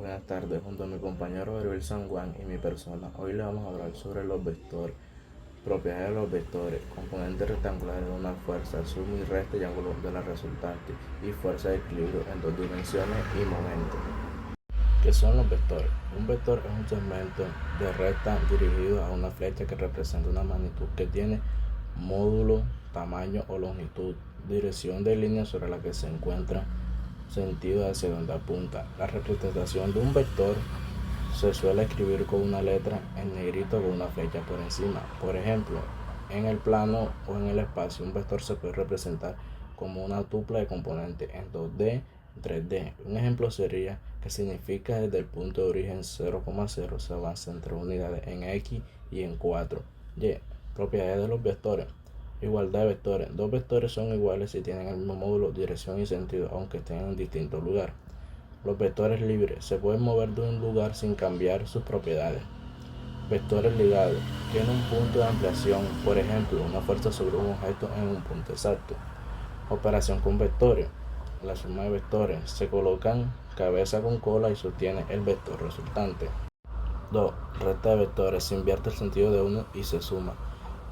Buenas tardes, junto a mi compañero Gabriel San Juan y mi persona, hoy le vamos a hablar sobre los vectores, propiedades de los vectores, componentes rectangulares de una fuerza, suma y resta y ángulo de la resultante, y fuerza de equilibrio en dos dimensiones y momento. ¿Qué son los vectores? Un vector es un segmento de recta dirigido a una flecha que representa una magnitud que tiene módulo, tamaño o longitud, dirección de línea sobre la que se encuentra, sentido hacia donde apunta. La representación de un vector se suele escribir con una letra en negrito con una flecha por encima. Por ejemplo, en el plano o en el espacio, un vector se puede representar como una tupla de componentes en 2D, 3D. Un ejemplo sería que significa desde el punto de origen 0,0 se avanza entre unidades en X y en 4. Y. Propiedades de los vectores. Igualdad de vectores. Dos vectores son iguales si tienen el mismo módulo, dirección y sentido, aunque estén en distintos lugares. Los vectores libres se pueden mover de un lugar sin cambiar sus propiedades. Vectores ligados. Tienen un punto de ampliación, por ejemplo, una fuerza sobre un objeto en un punto exacto. Operación con vectores. La suma de vectores. Se colocan cabeza con cola y sostiene el vector resultante. 2. Recta de vectores. Se invierte el sentido de uno y se suma.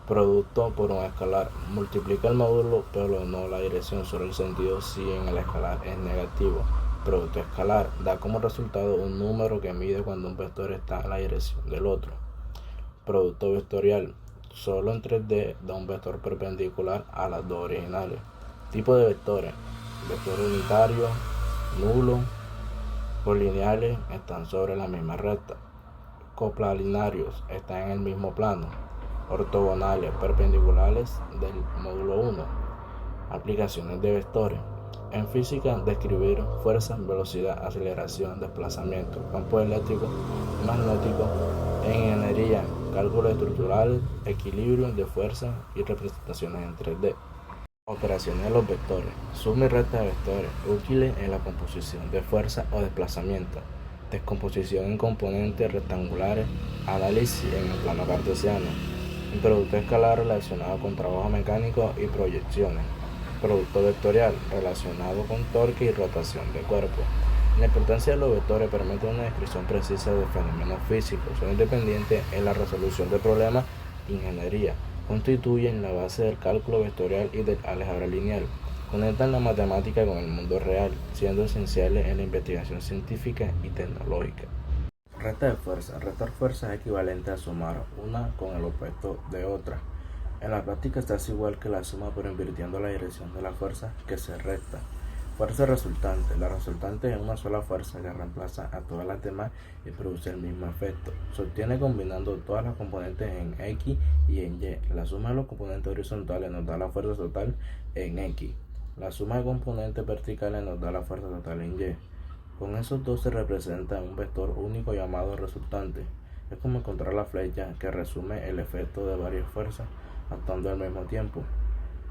Producto por un escalar. Multiplica el módulo pero no la dirección, solo el sentido si en el escalar es negativo. Producto escalar da como resultado un número que mide cuando un vector está en la dirección del otro. Producto vectorial. Solo en 3D da un vector perpendicular a las dos originales. Tipo de vectores. Vectores unitarios, nulos, colineales, están sobre la misma recta. Coplanarios, están en el mismo plano. Ortogonales, perpendiculares del módulo 1. Aplicaciones de vectores. En física, describir fuerza, velocidad, aceleración, desplazamiento, campo eléctrico y magnético. En ingeniería, cálculos estructurales, equilibrio de fuerza y representaciones en 3D. Operaciones de los vectores. Suma y resta de vectores, útiles en la composición de fuerza o desplazamiento. Descomposición en componentes rectangulares, análisis en el plano cartesiano. Producto escalar relacionado con trabajo mecánico y proyecciones. Producto vectorial relacionado con torque y rotación de cuerpo. La importancia de los vectores permite una descripción precisa de fenómenos físicos. Son independientes en la resolución de problemas de ingeniería. Constituyen la base del cálculo vectorial y del álgebra lineal. Conectan la matemática con el mundo real, siendo esenciales en la investigación científica y tecnológica. Resta de fuerza. Restar fuerza es equivalente a sumar una con el opuesto de otra. En la práctica se hace igual que la suma pero invirtiendo la dirección de la fuerza que se resta. Fuerza resultante. La resultante es una sola fuerza que reemplaza a todas las demás y produce el mismo efecto. Se obtiene combinando todas las componentes en X y en Y. La suma de los componentes horizontales nos da la fuerza total en X. La suma de componentes verticales nos da la fuerza total en Y. Con esos dos se representa un vector único llamado resultante. Es como encontrar la flecha que resume el efecto de varias fuerzas actuando al mismo tiempo.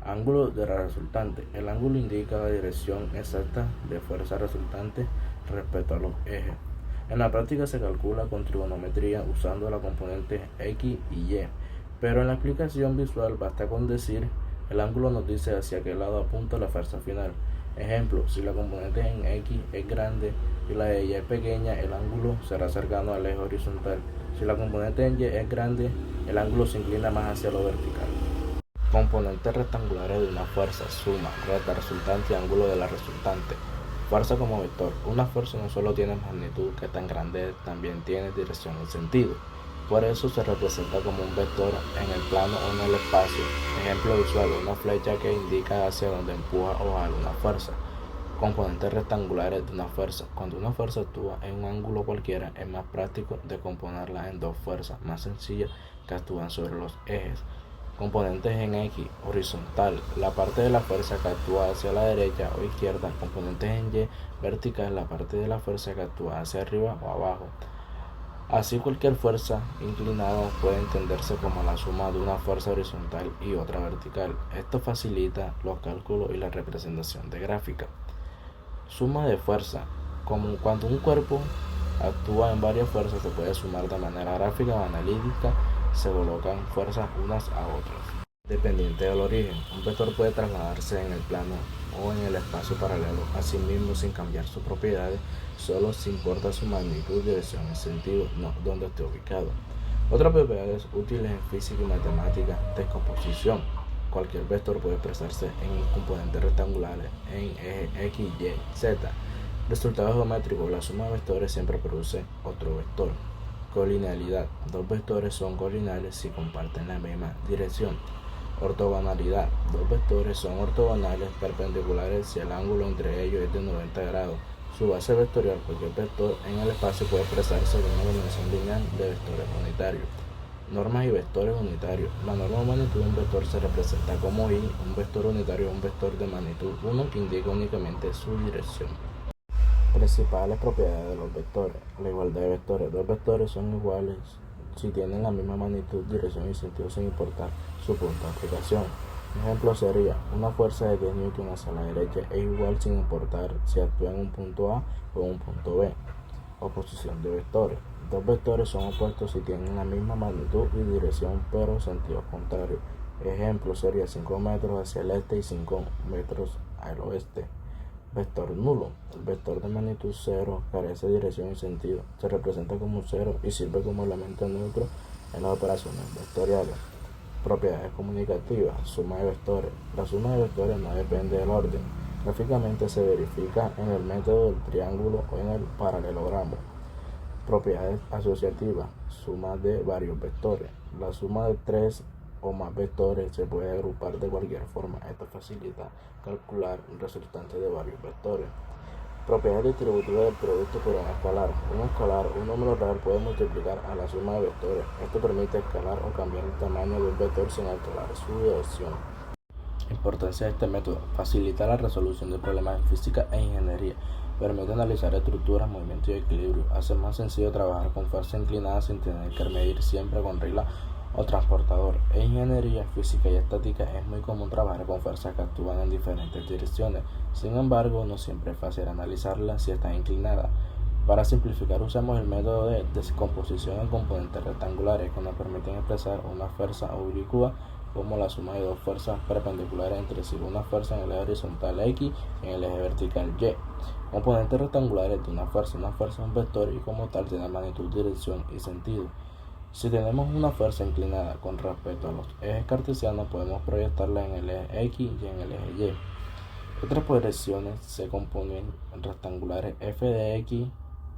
Ángulo de la resultante. El ángulo indica la dirección exacta de fuerza resultante respecto a los ejes. En la práctica se calcula con trigonometría usando las componentes X y Y, pero en la explicación visual basta con decir el ángulo nos dice hacia qué lado apunta la fuerza final. Ejemplo, si la componente en X es grande y la de Y es pequeña, el ángulo será cercano al eje horizontal. Si la componente en Y es grande, el ángulo se inclina más hacia lo vertical. Componentes rectangulares de una fuerza, suma, resta, resultante y ángulo de la resultante. Fuerza como vector. Una fuerza no solo tiene magnitud, que tan grande también tiene dirección y sentido. Por eso se representa como un vector en el plano o en el espacio. Ejemplo visual, una flecha que indica hacia donde empuja o jala una fuerza. Componentes rectangulares de una fuerza. Cuando una fuerza actúa en un ángulo cualquiera, es más práctico decomponerla en dos fuerzas más sencillas que actúan sobre los ejes. Componentes en X, horizontal, la parte de la fuerza que actúa hacia la derecha o izquierda. Componentes en Y, vertical, la parte de la fuerza que actúa hacia arriba o abajo. Así, cualquier fuerza inclinada puede entenderse como la suma de una fuerza horizontal y otra vertical. Esto facilita los cálculos y la representación de gráfica. Suma de fuerza. Como cuando un cuerpo actúa en varias fuerzas, se puede sumar de manera gráfica o analítica, se colocan fuerzas unas a otras. Dependiente del origen, un vector puede trasladarse en el plano o en el espacio paralelo a sí mismo sin cambiar sus propiedades, solo si importa su magnitud, dirección y sentido, no donde esté ubicado. Otras propiedades útiles en física y matemática: descomposición. Cualquier vector puede expresarse en componentes rectangulares en eje X, Y, Z. Resultado geométrico: la suma de vectores siempre produce otro vector. Colinealidad: dos vectores son colineales si comparten la misma dirección. Ortogonalidad: dos vectores son ortogonales perpendiculares si el ángulo entre ellos es de 90 grados. Su base vectorial: cualquier vector en el espacio puede expresarse con una combinación lineal de vectores unitarios. Normas y vectores unitarios. La norma de magnitud de un vector se representa como I. Un vector unitario es un vector de magnitud 1 que indica únicamente su dirección. Principales propiedades de los vectores. La igualdad de vectores. Dos vectores son iguales si tienen la misma magnitud, dirección y sentido sin importar su punto de aplicación. Un ejemplo sería: una fuerza de 10 N hacia la derecha es igual sin importar si actúa en un punto A o en un punto B. Oposición de vectores. Dos vectores son opuestos si tienen la misma magnitud y dirección pero sentido contrario. Ejemplo sería 5 metros hacia el este y 5 metros al oeste. Vector nulo. El vector de magnitud 0 carece de dirección y sentido. Se representa como 0 y sirve como elemento neutro en las operaciones vectoriales. Propiedades comunicativas. Suma de vectores. La suma de vectores no depende del orden. Gráficamente se verifica en el método del triángulo o en el paralelogramo. Propiedades asociativas. Suma de varios vectores. La suma de 3 o más vectores se puede agrupar de cualquier forma. Esto facilita calcular el resultante de varios vectores. Propiedades distributivas del producto por un escalar. Un escalar, un número real, puede multiplicar a la suma de vectores. Esto permite escalar o cambiar el tamaño de un vector sin alterar su dirección. Importancia de este método: facilita la resolución de problemas en física e ingeniería. Permite analizar estructuras, movimientos y equilibrio. Hace más sencillo trabajar con fuerza inclinada sin tener que medir siempre con regla o transportador. En ingeniería, física y estática es muy común trabajar con fuerzas que actúan en diferentes direcciones. Sin embargo, no siempre es fácil analizarlas si están inclinadas. Para simplificar, usamos el método de descomposición en componentes rectangulares que nos permiten expresar una fuerza oblicua como la suma de dos fuerzas perpendiculares entre sí, una fuerza en el eje horizontal X y en el eje vertical Y. Componentes rectangulares de una fuerza es un vector y como tal tiene magnitud, dirección y sentido. Si tenemos una fuerza inclinada con respecto a los ejes cartesianos, podemos proyectarla en el eje X y en el eje Y. Otras proyecciones se componen rectangulares f de x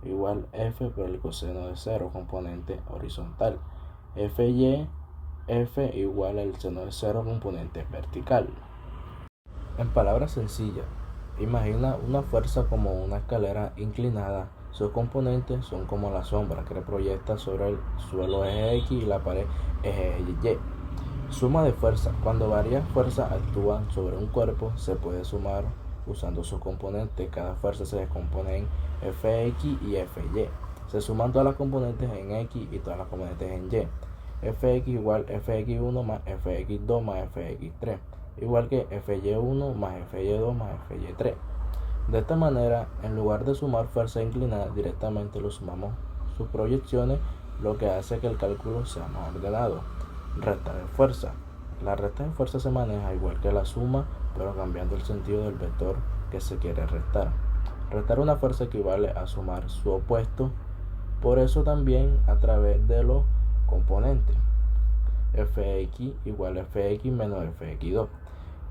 igual f por el coseno de 0, componente horizontal, fy f igual al seno de 0, componente vertical. En palabras sencillas, imagina una fuerza como una escalera inclinada. Sus componentes son como la sombra que proyecta sobre el suelo eje X y la pared eje Y. Suma de fuerza. Cuando varias fuerzas actúan sobre un cuerpo, se puede sumar usando sus componentes. Cada fuerza se descompone en Fx y Fy. Se suman todas las componentes en X y todas las componentes en Y. Fx igual Fx1 más Fx2 más Fx3, igual que Fy1 más Fy2 más Fy3. De esta manera, en lugar de sumar fuerza inclinada, directamente lo sumamos sus proyecciones, lo que hace que el cálculo sea más ordenado. Resta de fuerza. La resta de fuerza se maneja igual que la suma, pero cambiando el sentido del vector que se quiere restar. Restar una fuerza equivale a sumar su opuesto, por eso también a través de los componentes. Fx igual a Fx menos Fx2,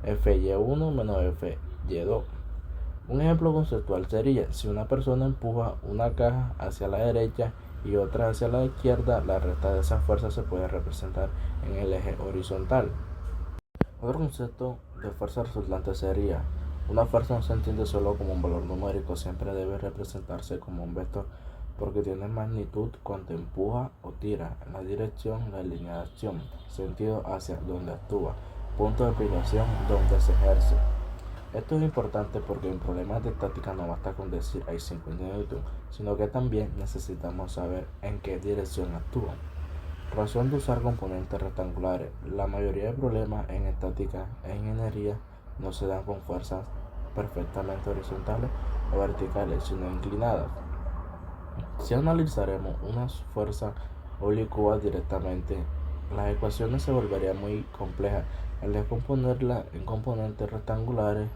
Fy1 menos Fy2. Un ejemplo conceptual sería: si una persona empuja una caja hacia la derecha y otra hacia la izquierda, la resta de esas fuerzas se puede representar en el eje horizontal. Otro concepto de fuerza resultante sería: una fuerza no se entiende solo como un valor numérico, siempre debe representarse como un vector porque tiene magnitud cuando empuja o tira, en la dirección, la línea de acción, sentido hacia donde actúa, punto de aplicación donde se ejerce. Esto es importante porque en problemas de estática no basta con decir hay 5 Newton, sino que también necesitamos saber en qué dirección actúan. Razón de usar componentes rectangulares. La mayoría de problemas en estática e ingeniería no se dan con fuerzas perfectamente horizontales o verticales, sino inclinadas. Si analizaremos una fuerza oblicua directamente Las ecuaciones se volverían muy complejas. Al descomponerlas en componentes rectangulares,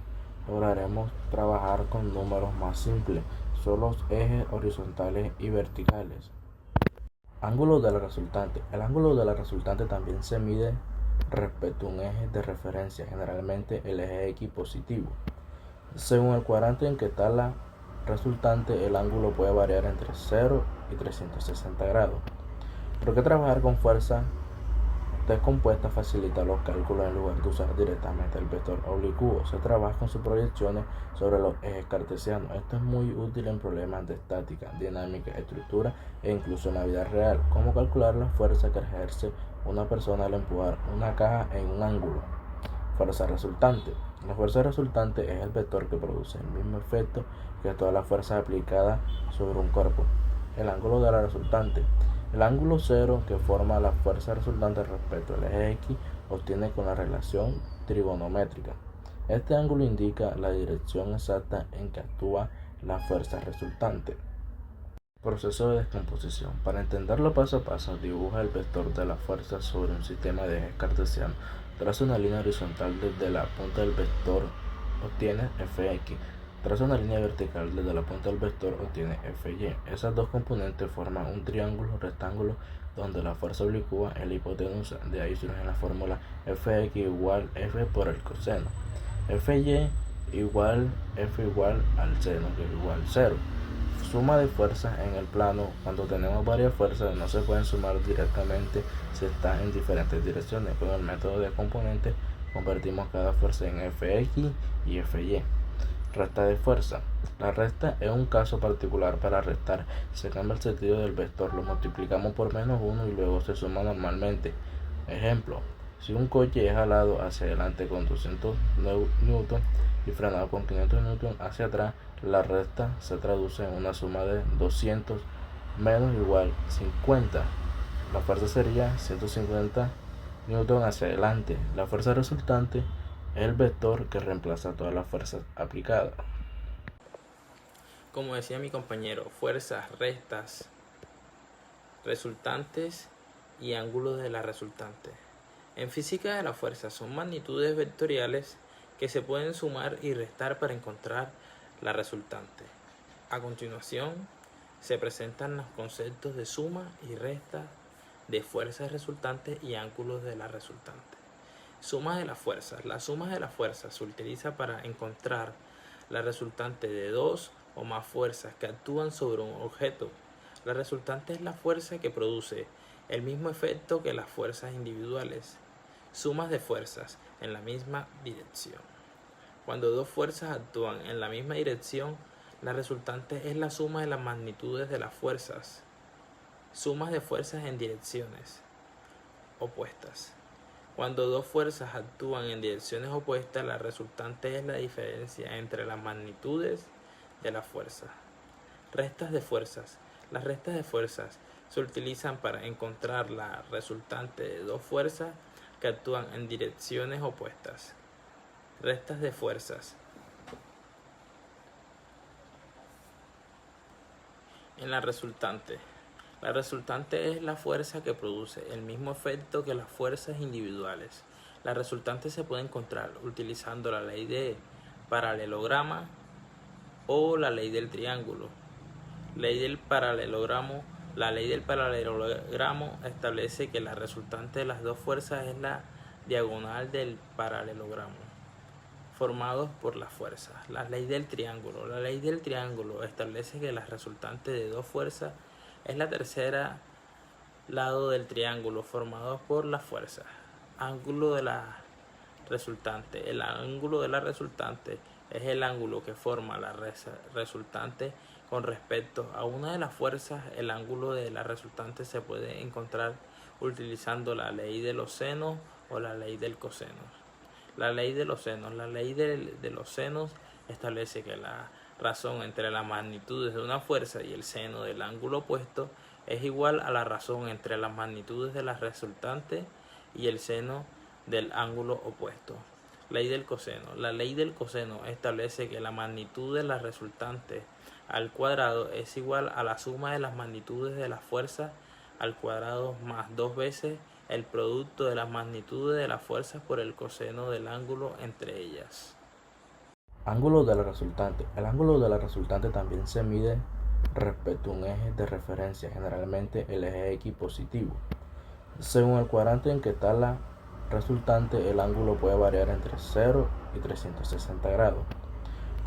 lograremos trabajar con números más simples, solo ejes horizontales y verticales. Ángulo de la resultante. El ángulo de la resultante también se mide respecto a un eje de referencia, generalmente el eje X positivo. Según el cuadrante en que está la resultante, el ángulo puede variar entre 0 y 360 grados. ¿Por qué trabajar con fuerza descompuesta facilita los cálculos en lugar de usar directamente el vector oblicuo? Se trabaja con sus proyecciones sobre los ejes cartesianos. Esto es muy útil en problemas de estática, dinámica, estructura e incluso en la vida real. ¿Cómo calcular la fuerza que ejerce una persona al empujar una caja en un ángulo? Fuerza resultante. La fuerza resultante es el vector que produce el mismo efecto que todas las fuerzas aplicadas sobre un cuerpo. El ángulo de la resultante. El ángulo cero que forma la fuerza resultante respecto al eje X obtiene con la relación trigonométrica. Este ángulo indica la dirección exacta en que actúa la fuerza resultante. Proceso de descomposición. Para entenderlo paso a paso, dibuja el vector de la fuerza sobre un sistema de ejes cartesianos. Traza una línea horizontal desde la punta del vector, obtiene Fx. Traza una línea vertical desde la punta del vector, obtiene Fy. Esas dos componentes forman un triángulo rectángulo donde la fuerza oblicua es la hipotenusa. De ahí surge la fórmula Fx igual F por el coseno. Fy igual F igual al seno, que es igual 0. Suma de fuerzas en el plano. Cuando tenemos varias fuerzas no se pueden sumar directamente si están en diferentes direcciones. Con el método de componentes convertimos cada fuerza en Fx y Fy. Resta de fuerza. La resta es un caso particular para restar. Se cambia el sentido del vector, lo multiplicamos por -1 y luego se suma normalmente. Ejemplo: si un coche es jalado hacia adelante con 200 Newton y frenado con 500 Newton hacia atrás, la resta se traduce en una suma de 200 menos igual 50. La fuerza sería 150 Newton hacia adelante. La fuerza resultante es el vector que reemplaza todas las fuerzas aplicadas. Como decía mi compañero, fuerzas, restas, resultantes y ángulos de la resultante. En física de la fuerza son magnitudes vectoriales que se pueden sumar y restar para encontrar la resultante. A continuación se presentan los conceptos de suma y resta de fuerzas resultantes y ángulos de la resultante. Suma de las fuerzas. La suma de las fuerzas se utiliza para encontrar la resultante de dos o más fuerzas que actúan sobre un objeto. La resultante es la fuerza que produce el mismo efecto que las fuerzas individuales. Sumas de fuerzas en la misma dirección. Cuando dos fuerzas actúan en la misma dirección, la resultante es la suma de las magnitudes de las fuerzas. Sumas de fuerzas en direcciones opuestas. Cuando dos fuerzas actúan en direcciones opuestas, la resultante es la diferencia entre las magnitudes de las fuerzas. Restas de fuerzas. Las restas de fuerzas se utilizan para encontrar la resultante de dos fuerzas que actúan en direcciones opuestas. Restas de fuerzas. En la resultante. La resultante es la fuerza que produce el mismo efecto que las fuerzas individuales. La resultante se puede encontrar utilizando la ley de paralelogramo o la ley del triángulo. La ley del paralelogramo establece que la resultante de las dos fuerzas es la diagonal del paralelogramo formados por las fuerzas. La ley del triángulo. La ley del triángulo establece que la resultante de dos fuerzas es la tercera lado del triángulo formados por las fuerzas. Ángulo de la resultante. El ángulo de la resultante es el ángulo que forma la resultante con respecto a una de las fuerzas. El ángulo de la resultante se puede encontrar utilizando la ley de los senos o la ley del coseno. La ley de los senos. La ley de los senos establece que la razón entre las magnitudes de una fuerza y el seno del ángulo opuesto es igual a la razón entre las magnitudes de la resultante y el seno del ángulo opuesto. Ley del coseno. La ley del coseno establece que la magnitud de la resultante al cuadrado es igual a la suma de las magnitudes de las fuerzas al cuadrado más dos veces el producto de las magnitudes de las fuerzas por el coseno del ángulo entre ellas. Ángulo de la resultante. El ángulo de la resultante también se mide respecto a un eje de referencia, generalmente el eje X positivo. Según el cuadrante en que está la resultante, el ángulo puede variar entre 0 y 360 grados.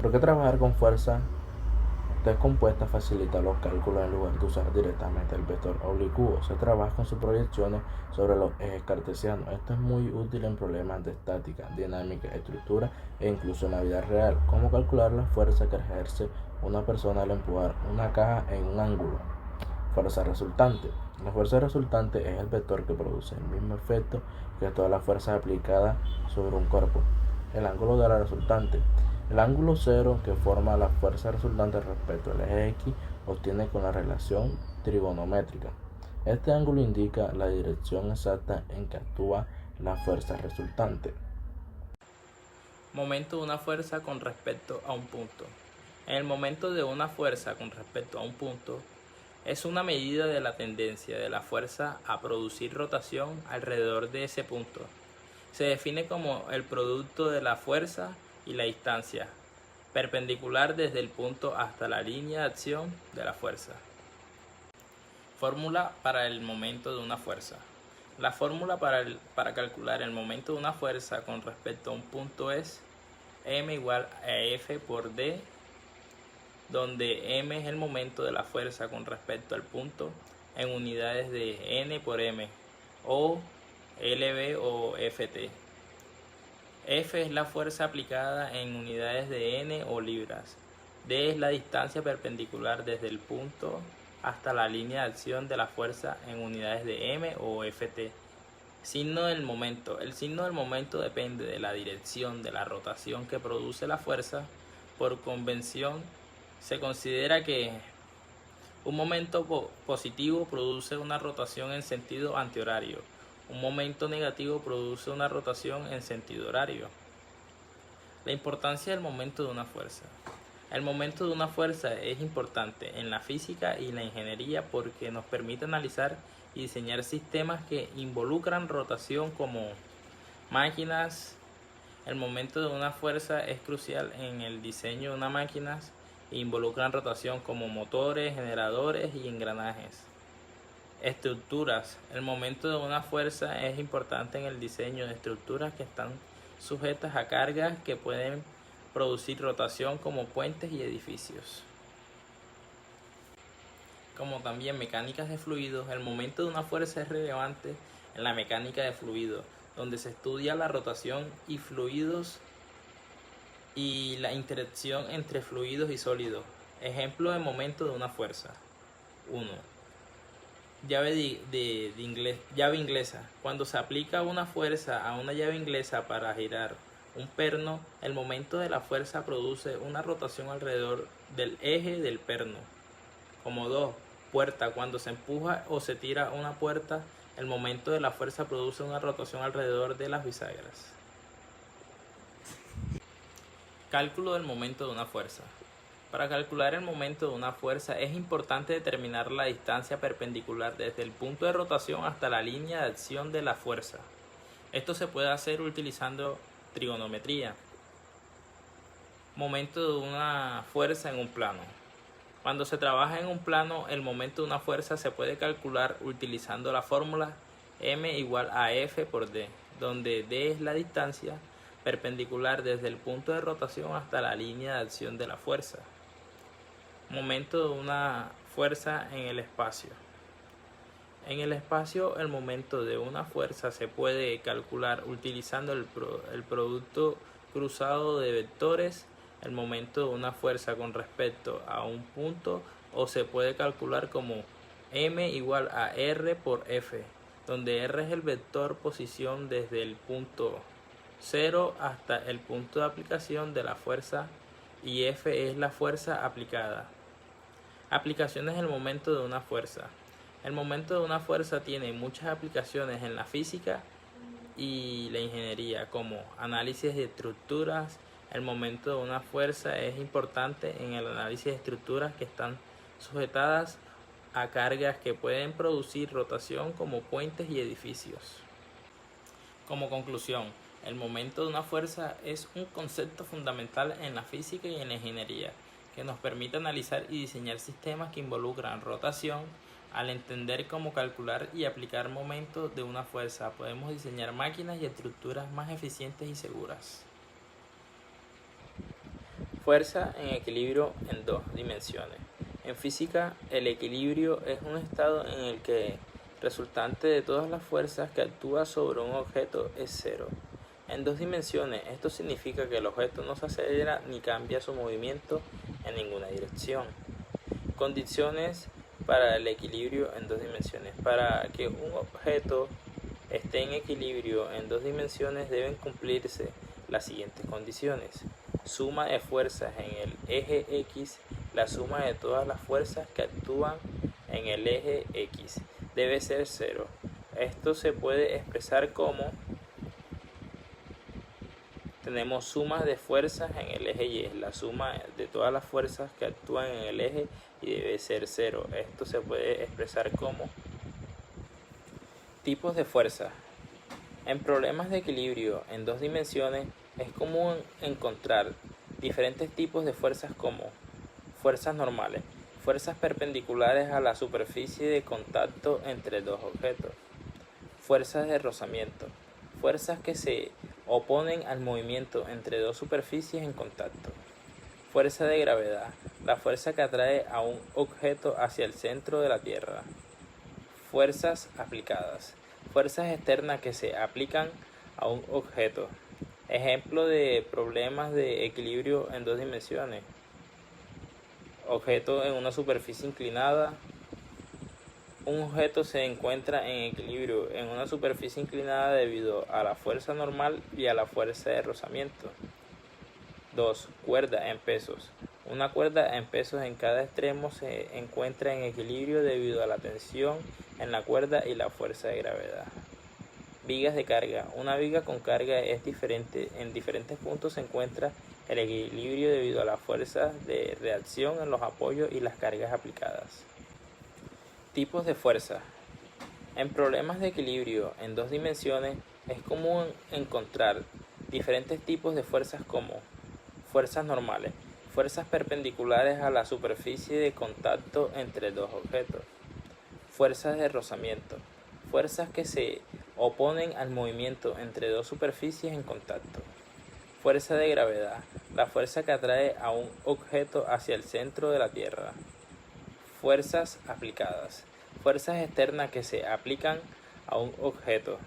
¿Por qué trabajar con fuerza descompuesta facilita los cálculos en lugar de usar directamente el vector oblicuo? Se trabaja con sus proyecciones sobre los ejes cartesianos. Esto es muy útil en problemas de estática, dinámica, estructura e incluso en la vida real, como calcular la fuerza que ejerce una persona al empujar una caja en un ángulo. Fuerza resultante. La fuerza resultante es el vector que produce el mismo efecto que todas las fuerzas aplicadas sobre un cuerpo. El ángulo de la resultante. El ángulo cero que forma la fuerza resultante respecto al eje X obtiene con la relación trigonométrica. Este ángulo indica la dirección exacta en que actúa la fuerza resultante. Momento de una fuerza con respecto a un punto. En el momento de una fuerza con respecto a un punto, es una medida de la tendencia de la fuerza a producir rotación alrededor de ese punto. Se define como el producto de la fuerza y la distancia perpendicular desde el punto hasta la línea de acción de la fuerza. Fórmula para el momento de una fuerza. La fórmula para calcular el momento de una fuerza con respecto a un punto es m igual a F por D, donde m es el momento de la fuerza con respecto al punto en unidades de n por m, o lb o ft. F es la fuerza aplicada en unidades de n o libras. D es la distancia perpendicular desde el punto hasta la línea de acción de la fuerza en unidades de m o ft. Signo del momento. El signo del momento depende de la dirección de la rotación que produce la fuerza. Por convención, se considera que un momento positivo produce una rotación en sentido antihorario. Un momento negativo produce una rotación en sentido horario. La importancia del momento de una fuerza. El momento de una fuerza es importante en la física y la ingeniería porque nos permite analizar y diseñar sistemas que involucran rotación como máquinas. El momento de una fuerza es crucial en el diseño de una máquina e involucran rotación como motores, generadores y engranajes. Estructuras. El momento de una fuerza es importante en el diseño de estructuras que están sujetas a cargas que pueden producir rotación como puentes y edificios. Como también mecánicas de fluidos, el momento de una fuerza es relevante en la mecánica de fluidos, donde se estudia la rotación y fluidos y la interacción entre fluidos y sólidos. Ejemplo de momento de una fuerza. 1. Llave inglesa. Cuando se aplica una fuerza a una llave inglesa para girar un perno, el momento de la fuerza produce una rotación alrededor del eje del perno. Como 2. Puerta. Cuando se empuja o se tira una puerta, el momento de la fuerza produce una rotación alrededor de las bisagras. Cálculo del momento de una fuerza. Para calcular el momento de una fuerza es importante determinar la distancia perpendicular desde el punto de rotación hasta la línea de acción de la fuerza. Esto se puede hacer utilizando trigonometría. Momento de una fuerza en un plano. Cuando se trabaja en un plano, el momento de una fuerza se puede calcular utilizando la fórmula m igual a F por D, donde D es la distancia perpendicular desde el punto de rotación hasta la línea de acción de la fuerza. Momento de una fuerza en el espacio. En el espacio, el momento de una fuerza se puede calcular utilizando el producto cruzado de vectores, el momento de una fuerza con respecto a un punto, o se puede calcular como m igual a r por f, donde r es el vector posición desde el punto 0 hasta el punto de aplicación de la fuerza y f es la fuerza aplicada. Aplicaciones del momento de una fuerza. El momento de una fuerza tiene muchas aplicaciones en la física y la ingeniería, como análisis de estructuras. El momento de una fuerza es importante en el análisis de estructuras que están sujetadas a cargas que pueden producir rotación como puentes y edificios. Como conclusión, el momento de una fuerza es un concepto fundamental en la física y en la ingeniería, que nos permite analizar y diseñar sistemas que involucran rotación. Al entender cómo calcular y aplicar momentos de una fuerza, podemos diseñar máquinas y estructuras más eficientes y seguras. Fuerza en equilibrio en dos dimensiones. En física, el equilibrio es un estado en el que resultante de todas las fuerzas que actúa sobre un objeto es cero. En dos dimensiones, esto significa que el objeto no se acelera ni cambia su movimiento en ninguna dirección. Condiciones para el equilibrio en dos dimensiones. Para que un objeto esté en equilibrio en dos dimensiones deben cumplirse las siguientes condiciones. Suma de fuerzas en el eje X, la suma de todas las fuerzas que actúan en el eje X debe ser cero. Esto se puede expresar como: tenemos sumas de fuerzas en el eje Y, la suma de todas las fuerzas que actúan en el eje y debe ser cero. Esto se puede expresar como tipos de fuerza. En problemas de equilibrio en dos dimensiones es común encontrar diferentes tipos de fuerzas como fuerzas normales, fuerzas perpendiculares a la superficie de contacto entre dos objetos, fuerzas de rozamiento, fuerzas que se oponen al movimiento entre dos superficies en contacto, fuerza de gravedad, la fuerza que atrae a un objeto hacia el centro de la Tierra, fuerzas aplicadas, fuerzas externas que se aplican a un objeto. Ejemplo de problemas de equilibrio en dos dimensiones: objeto en una superficie inclinada. Un objeto se encuentra en equilibrio en una superficie inclinada debido a la fuerza normal y a la fuerza de rozamiento. 2. Cuerda en pesos. Una cuerda en pesos en cada extremo se encuentra en equilibrio debido a la tensión en la cuerda y la fuerza de gravedad. Vigas de carga. Una viga con carga es diferente. En diferentes puntos se encuentra el equilibrio debido a la fuerza de reacción en los apoyos y las cargas aplicadas. Tipos de fuerza. En problemas de equilibrio en dos dimensiones es común encontrar diferentes tipos de fuerzas como fuerzas normales, fuerzas perpendiculares a la superficie de contacto entre dos objetos, fuerzas de rozamiento, fuerzas que se oponen al movimiento entre dos superficies en contacto, fuerza de gravedad, la fuerza que atrae a un objeto hacia el centro de la Tierra, fuerzas aplicadas, fuerzas externas que se aplican a un objeto.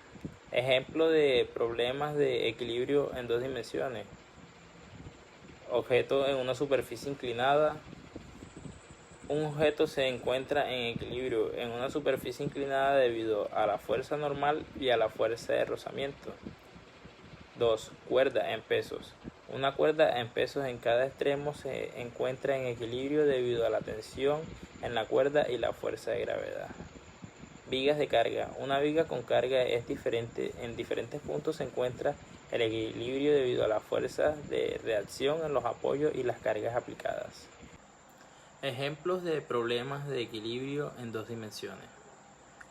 Ejemplo de problemas de equilibrio en dos dimensiones: objeto en una superficie inclinada. Un objeto se encuentra en equilibrio en una superficie inclinada debido a la fuerza normal y a la fuerza de rozamiento. 2. Cuerda en pesos. Una cuerda en pesos en cada extremo se encuentra en equilibrio debido a la tensión en la cuerda y la fuerza de gravedad. Vigas de carga. Una viga con carga es diferente. En diferentes puntos se encuentra el equilibrio debido a la fuerza de reacción en los apoyos y las cargas aplicadas. Ejemplos de problemas de equilibrio en dos dimensiones.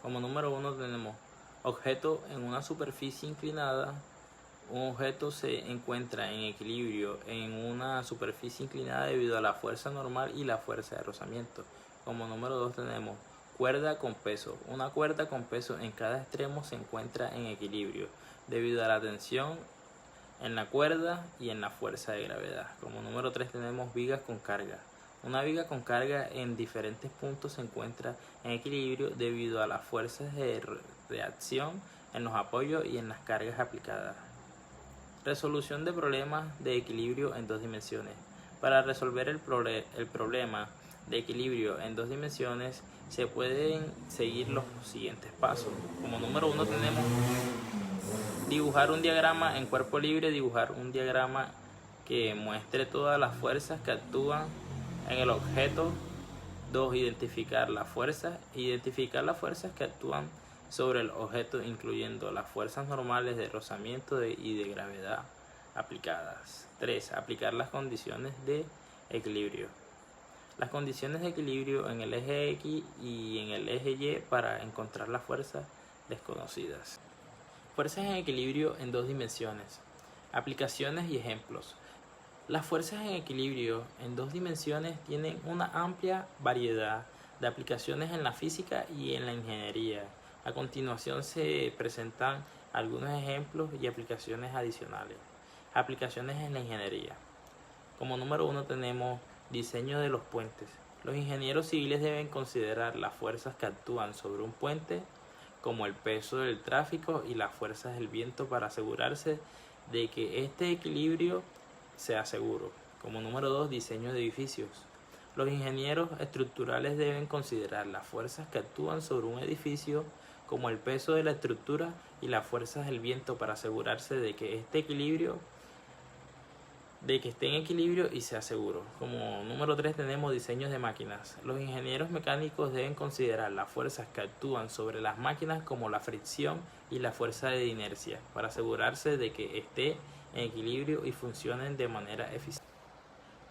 Como número 1 tenemos objeto en una superficie inclinada. Un objeto se encuentra en equilibrio en una superficie inclinada debido a la fuerza normal y la fuerza de rozamiento. Como número 2 tenemos cuerda con peso. Una cuerda con peso en cada extremo se encuentra en equilibrio debido a la tensión en la cuerda y en la fuerza de gravedad. Como número 3 tenemos vigas con carga. Una viga con carga en diferentes puntos se encuentra en equilibrio debido a las fuerzas de reacción en los apoyos y en las cargas aplicadas. Resolución de problemas de equilibrio en dos dimensiones. Para resolver el problema de equilibrio en dos dimensiones se pueden seguir los siguientes pasos. Como número 1 tenemos dibujar un diagrama en cuerpo libre, dibujar un diagrama que muestre todas las fuerzas que actúan en el objeto. 2. Identificar las fuerzas que actúan sobre el objeto, incluyendo las fuerzas normales de rozamiento y de gravedad aplicadas. 3. Aplicar las condiciones de equilibrio. las condiciones de equilibrio en el eje X y en el eje Y para encontrar las fuerzas desconocidas. Fuerzas en equilibrio en dos dimensiones. Aplicaciones y ejemplos. Las fuerzas en equilibrio en dos dimensiones tienen una amplia variedad de aplicaciones en la física y en la ingeniería. A continuación se presentan algunos ejemplos y aplicaciones adicionales. Aplicaciones en la ingeniería. Como número 1 tenemos diseño de los puentes. Los ingenieros civiles deben considerar las fuerzas que actúan sobre un puente, como el peso del tráfico y las fuerzas del viento, para asegurarse de que este equilibrio sea seguro. Como número 2, diseño de edificios. Los ingenieros estructurales deben considerar las fuerzas que actúan sobre un edificio, como el peso de la estructura y las fuerzas del viento, para asegurarse de que esté en equilibrio y sea seguro. Como número 3 tenemos diseños de máquinas. Los ingenieros mecánicos deben considerar las fuerzas que actúan sobre las máquinas, como la fricción y la fuerza de inercia, para asegurarse de que esté en equilibrio y funcionen de manera eficiente.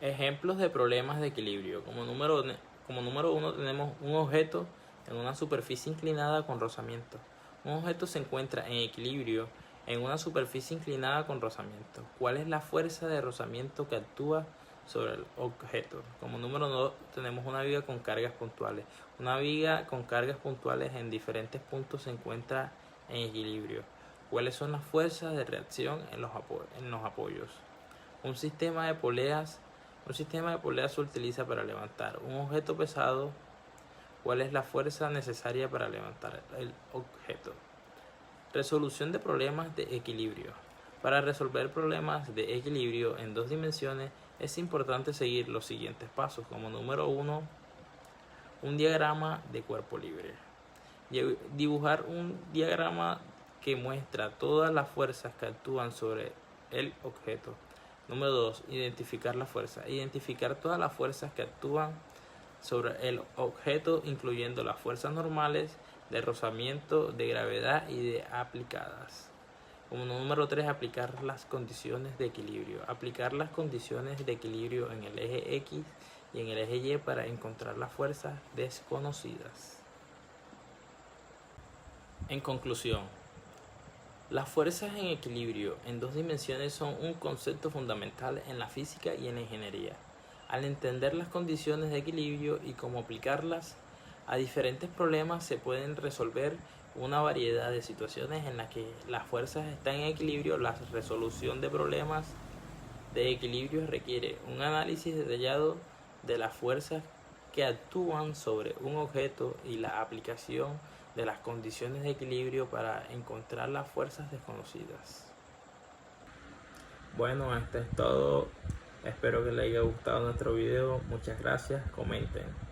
Ejemplos de problemas de equilibrio. Como número 1 tenemos un objeto en una superficie inclinada con rozamiento. Un objeto se encuentra en equilibrio en una superficie inclinada con rozamiento. ¿Cuál es la fuerza de rozamiento que actúa sobre el objeto? Como número 2 tenemos una viga con cargas puntuales. Una viga con cargas puntuales en diferentes puntos se encuentra en equilibrio. ¿Cuáles son las fuerzas de reacción en los apoyos? Un sistema de poleas se utiliza para levantar un objeto pesado. ¿Cuál es la fuerza necesaria para levantar el objeto? Resolución de problemas de equilibrio. Para resolver problemas de equilibrio en dos dimensiones es importante seguir los siguientes pasos. Como número 1, un diagrama de cuerpo libre. Dibujar un diagrama que muestra todas las fuerzas que actúan sobre el objeto. Número 2, identificar la fuerza. Identificar todas las fuerzas que actúan sobre el objeto, incluyendo las fuerzas normales, de rozamiento, de gravedad y de aplicadas. Como número 3, aplicar las condiciones de equilibrio. Aplicar las condiciones de equilibrio en el eje X y en el eje Y para encontrar las fuerzas desconocidas. En conclusión, las fuerzas en equilibrio en dos dimensiones son un concepto fundamental en la física y en la ingeniería. Al entender las condiciones de equilibrio y cómo aplicarlas a diferentes problemas, se pueden resolver una variedad de situaciones en las que las fuerzas están en equilibrio. La resolución de problemas de equilibrio requiere un análisis detallado de las fuerzas que actúan sobre un objeto y la aplicación de las condiciones de equilibrio para encontrar las fuerzas desconocidas. Bueno, esto es todo. Espero que les haya gustado nuestro video. Muchas gracias. Comenten.